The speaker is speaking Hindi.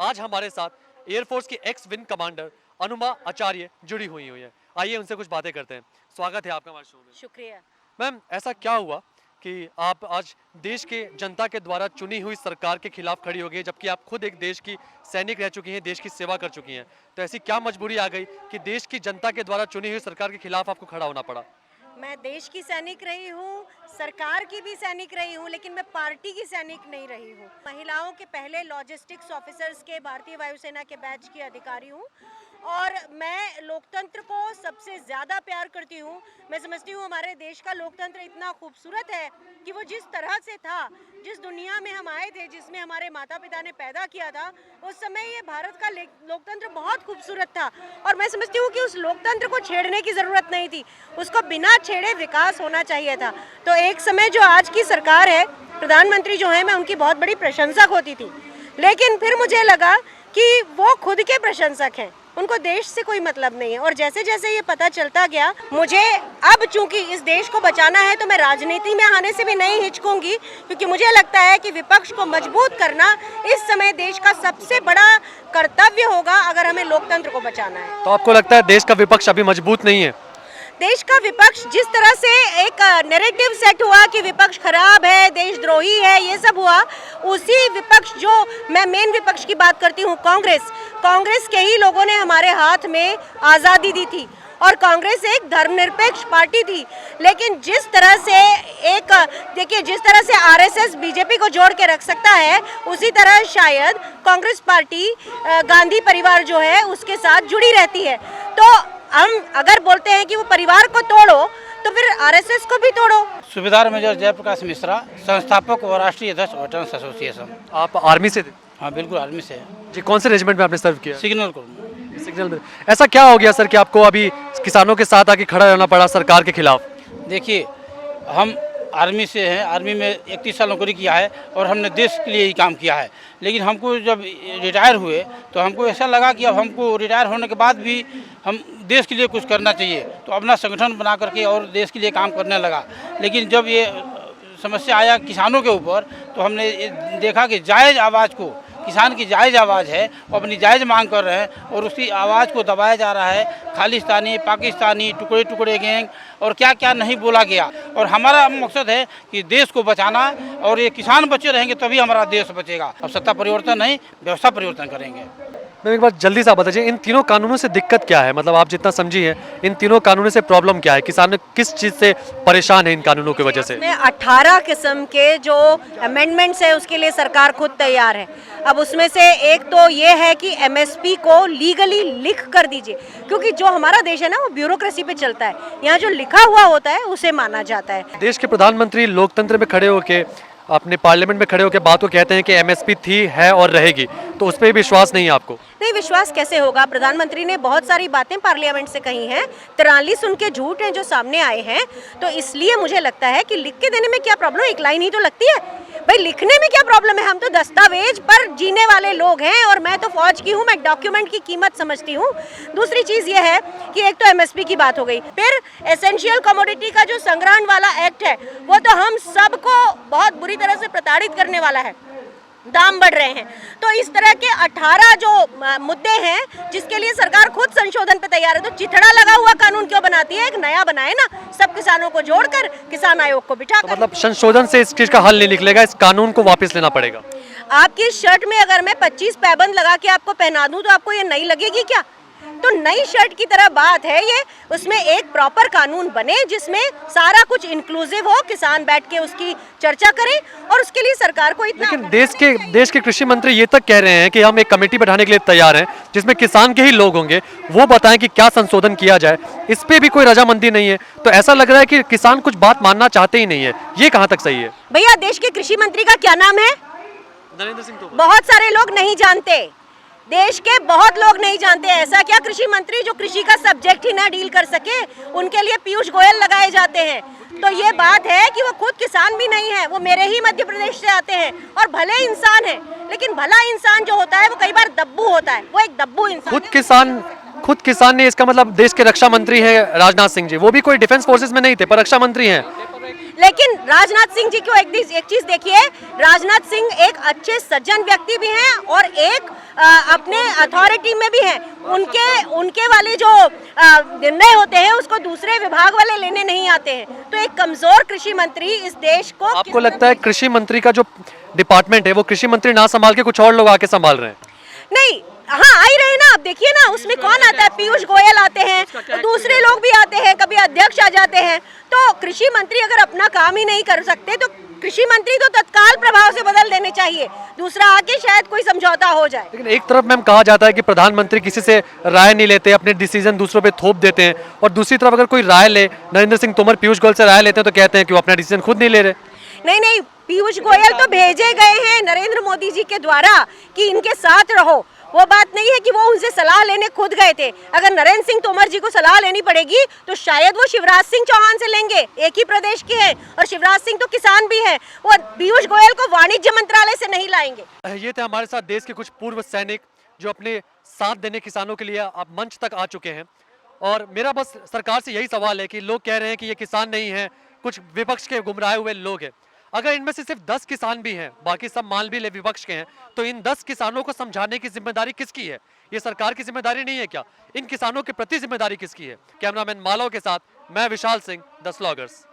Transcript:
आज हमारे साथ एयरफोर्स की एक्स विंग कमांडर अनुमा आचार्य जुड़ी हुई है। आइए उनसे कुछ बातें करते हैं। स्वागत है आपका हमारे शो में। शुक्रिया। मैम, ऐसा क्या हुआ कि आप आज देश के जनता के द्वारा चुनी हुई सरकार के खिलाफ खड़ी हो गई, जबकि आप खुद एक देश की सैनिक रह चुकी हैं, देश की सेवा कर चुकी हैं? तो ऐसी क्या मजबूरी आ गई कि देश की जनता के द्वारा चुनी हुई सरकार के खिलाफ आपको खड़ा होना पड़ा? मैं देश की सैनिक रही हूँ, सरकार की भी सैनिक रही हूँ, लेकिन मैं पार्टी की सैनिक नहीं रही हूँ। महिलाओं के पहले लॉजिस्टिक्स ऑफिसर्स के भारतीय वायुसेना के बैच की अधिकारी हूँ और मैं लोकतंत्र को सबसे ज़्यादा प्यार करती हूँ। मैं समझती हूँ हमारे देश का लोकतंत्र इतना खूबसूरत है कि वो जिस तरह से था, जिस दुनिया में हम आए थे, जिसमें हमारे माता पिता ने पैदा किया था, उस समय ये भारत का लोकतंत्र बहुत खूबसूरत था। और मैं समझती हूँ कि उस लोकतंत्र को छेड़ने की ज़रूरत नहीं थी, उसको बिना छेड़े विकास होना चाहिए था। तो एक समय जो आज की सरकार है, प्रधानमंत्री जो है, मैं उनकी बहुत बड़ी प्रशंसक होती थी, लेकिन फिर मुझे लगा कि वो खुद के प्रशंसक हैं, उनको देश से कोई मतलब नहीं है। और जैसे जैसे ये पता चलता गया, मुझे अब चूंकि इस देश को बचाना है तो मैं राजनीति में आने से भी नहीं हिचकूंगी, क्योंकि मुझे लगता है कि विपक्ष को मजबूत करना इस समय देश का सबसे बड़ा कर्तव्य होगा, अगर हमें लोकतंत्र को बचाना है। तो आपको लगता है देश का विपक्ष अभी मजबूत नहीं है? देश का विपक्ष, जिस तरह से एक नैरेटिव सेट हुआ कि विपक्ष खराब है, देशद्रोही है, ये सब हुआ, उसी विपक्ष, जो मैं मेन विपक्ष की बात करती हूँ, कांग्रेस के ही लोगों ने हमारे हाथ में आज़ादी दी थी और कांग्रेस एक धर्मनिरपेक्ष पार्टी थी। लेकिन जिस तरह से देखिए, जिस तरह से आरएसएस बीजेपी को जोड़ के रख सकता है, उसी तरह शायद कांग्रेस पार्टी गांधी परिवार जो है उसके साथ जुड़ी रहती है। तो हम अगर बोलते हैं कि वो परिवार को तोड़ो, तो फिर आरएसएस को भी तोड़ो। सूबेदार मेजर जयप्रकाश मिश्रा, संस्थापक व राष्ट्रीय अध्यक्ष वेटरन्स एसोसिएशन। आप आर्मी से थे? हाँ बिल्कुल, आर्मी से। जी, कौन से रेजिमेंट में आपने सर्व किया? सिग्नल को। सिग्नल में। ऐसा क्या हो गया सर कि आपको अभी किसानों के साथ आके खड़ा रहना पड़ा सरकार के खिलाफ? देखिए, हम आर्मी से हैं, आर्मी में 31 साल नौकरी किया है और हमने देश के लिए ही काम किया है। लेकिन हमको जब रिटायर हुए तो हमको ऐसा लगा कि अब हमको रिटायर होने के बाद भी हम देश के लिए कुछ करना चाहिए, तो अपना संगठन बना करके और देश के लिए काम करने लगा। लेकिन जब ये समस्या आया किसानों के ऊपर, तो हमने देखा कि जायज़ आवाज़ को, किसान की जायज़ आवाज़ है, वो अपनी जायज़ मांग कर रहे हैं और उसकी आवाज़ को दबाया जा रहा है। खालिस्तानी, पाकिस्तानी, टुकड़े टुकड़े गैंग और क्या क्या नहीं बोला गया। और हमारा मकसद है कि देश को बचाना, और ये किसान बचे रहेंगे तभी हमारा देश बचेगा। अब सत्ता परिवर्तन नहीं, व्यवस्था परिवर्तन करेंगे। मैं एक बार जल्दी से आप बताइए, इन तीनों कानूनों से दिक्कत क्या है? मतलब आप जितना समझी है, इन तीनों कानूनों से प्रॉब्लम क्या है? किसान किस चीज़ से परेशान है इन कानूनों की वजह से? इसमें 18 किस्म के जो अमेंडमेंट्स है, उसके लिए सरकार खुद तैयार है। अब उसमें से एक तो ये है कि एमएसपी को लीगली लिख कर दीजिए, क्योंकि जो हमारा देश है ना, वो ब्यूरोक्रेसी पे चलता है। यहाँ जो लिखा हुआ होता है उसे माना जाता है। देश के प्रधानमंत्री लोकतंत्र में खड़े होकर, अपने पार्लियामेंट में खड़े होकर बात को कहते हैं कि एमएसपी थी, है और रहेगी, तो उस पर विश्वास नहीं है आपको? नहीं, विश्वास कैसे होगा? प्रधानमंत्री ने बहुत सारी बातें पार्लियामेंट से कही हैं, 43 उनके झूठ हैं जो सामने आए हैं। तो इसलिए मुझे लगता है कि लिख के देने में क्या प्रॉब्लम, एक लाइन ही तो लगती है भाई, लिखने में क्या प्रॉब्लम है? हम तो दस्तावेज पर जीने वाले लोग हैं और मैं तो फौज की हूँ, मैं डॉक्यूमेंट की कीमत समझती हूँ। दूसरी चीज़ ये है कि एक तो एमएसपी की बात हो गई, फिर एसेंशियल कमोडिटी का जो संग्रहण वाला एक्ट है, वो तो हम सबको बहुत बुरी तरह से प्रताड़ित करने वाला है। दाम बढ़ रहे हैं। तो इस तरह के 18 जो मुद्दे हैं जिसके लिए सरकार खुद संशोधन पे तैयार है, तो चिथड़ा लगा हुआ कानून क्यों बनाती है? एक नया बनाए ना, सब किसानों को जोड़कर किसान आयोग को बिठा कर। तो मतलब संशोधन से इस चीज का हल नहीं निकलेगा, इस कानून को वापस लेना पड़ेगा। आपकी शर्ट में अगर मैं 25 पैबंद लगा के आपको पहना दूं, तो आपको ये नई लगेगी क्या? तो नई शर्ट की तरह बात है ये, उसमें एक प्रॉपर कानून बने जिसमें सारा कुछ इंक्लूसिव हो, किसान बैठ के उसकी चर्चा करें, और उसके लिए सरकार को इतना। लेकिन देश के कृषि मंत्री ये तक कह रहे हैं कि हम एक कमेटी बैठाने के लिए तैयार हैं जिसमें किसान के ही लोग होंगे, वो बताएं कि क्या संशोधन किया जाए। इस पे भी कोई रजामंदी नहीं है, तो ऐसा लग रहा है कि किसान कुछ बात मानना चाहते ही नहीं है। ये कहाँ तक सही है? भैया, देश के कृषि मंत्री का क्या नाम है? नरेंद्र सिंह तोमर। बहुत सारे लोग नहीं जानते, देश के बहुत लोग नहीं जानते। ऐसा क्या कृषि मंत्री जो कृषि का सब्जेक्ट ही ना डील कर सके, उनके लिए पीयूष गोयल लगाए जाते हैं। तो ये बात है कि वो खुद किसान भी नहीं है, वो मेरे ही मध्य प्रदेश से आते हैं और भले इंसान है, लेकिन भला इंसान जो होता है वो कई बार दब्बू होता है, वो एक दब्बू इंसान। खुद किसान ने, इसका मतलब देश के रक्षा मंत्री है राजनाथ सिंह जी, वो भी कोई डिफेंस फोर्सेस में नहीं थे पर रक्षा मंत्री हैं। लेकिन राजनाथ सिंह जी को एक चीज देखिए, राजनाथ सिंह एक अच्छे सज्जन व्यक्ति भी हैं और एक अपने अथॉरिटी में भी हैं। उनके वाले जो निर्णय होते हैं उसको दूसरे विभाग वाले लेने नहीं आते हैं। तो एक कमजोर कृषि मंत्री इस देश को आपको लगता है कृषि मंत्री का जो डिपार्टमेंट है वो कृषि मंत्री ना संभाल के कुछ और लोग आके संभाल रहे हैं? नहीं, हाँ आ ही रहे ना। आप देखिए ना, उसमें कौन आता है? पीयूष गोयल आते हैं, दूसरे लोग भी आते हैं, कभी अध्यक्ष आ जाते हैं। तो कृषि मंत्री अगर अपना काम ही नहीं कर सकते तो कृषि मंत्री तो तत्काल प्रभाव से बदल देने चाहिए, दूसरा आके शायद कोई समझौता हो जाए। लेकिन एक तरफ मैम कहा जाता है कि प्रधानमंत्री किसी से राय नहीं लेते, अपने डिसीजन दूसरों पे थोप देते हैं, और दूसरी तरफ अगर कोई राय ले, नरेंद्र सिंह तोमर पीयूष गोयल से राय लेते हैं तो कहते हैं कि वो अपना डिसीजन खुद नहीं ले रहे। नहीं, पीयूष गोयल तो भेजे गए हैं नरेंद्र मोदी जी के द्वारा कि इनके साथ रहो। वो बात नहीं है कि वो उनसे सलाह लेने खुद गए थे। अगर नरेंद्र सिंह तोमर जी को सलाह लेनी पड़ेगी तो शायद वो शिवराज सिंह चौहान से लेंगे, एक ही प्रदेश के हैं और शिवराज सिंह तो किसान भी हैं। वो पीयूष गोयल को वाणिज्य मंत्रालय से नहीं लाएंगे। ये थे हमारे साथ देश के कुछ पूर्व सैनिक जो अपने साथ देने किसानों के लिए अब मंच तक आ चुके हैं। और मेरा बस सरकार से यही सवाल है कि लोग कह रहे हैं कि ये किसान नहीं है, कुछ विपक्ष के गुमराहे हुए लोग हैं। अगर इनमें से सिर्फ 10 किसान भी हैं, बाकी सब मान भी ले विपक्ष के हैं, तो इन 10 किसानों को समझाने की जिम्मेदारी किसकी है? ये सरकार की जिम्मेदारी नहीं है क्या? इन किसानों के प्रति जिम्मेदारी किसकी है? कैमरामैन मालव के साथ मैं विशाल सिंह, द स्लॉगर्स।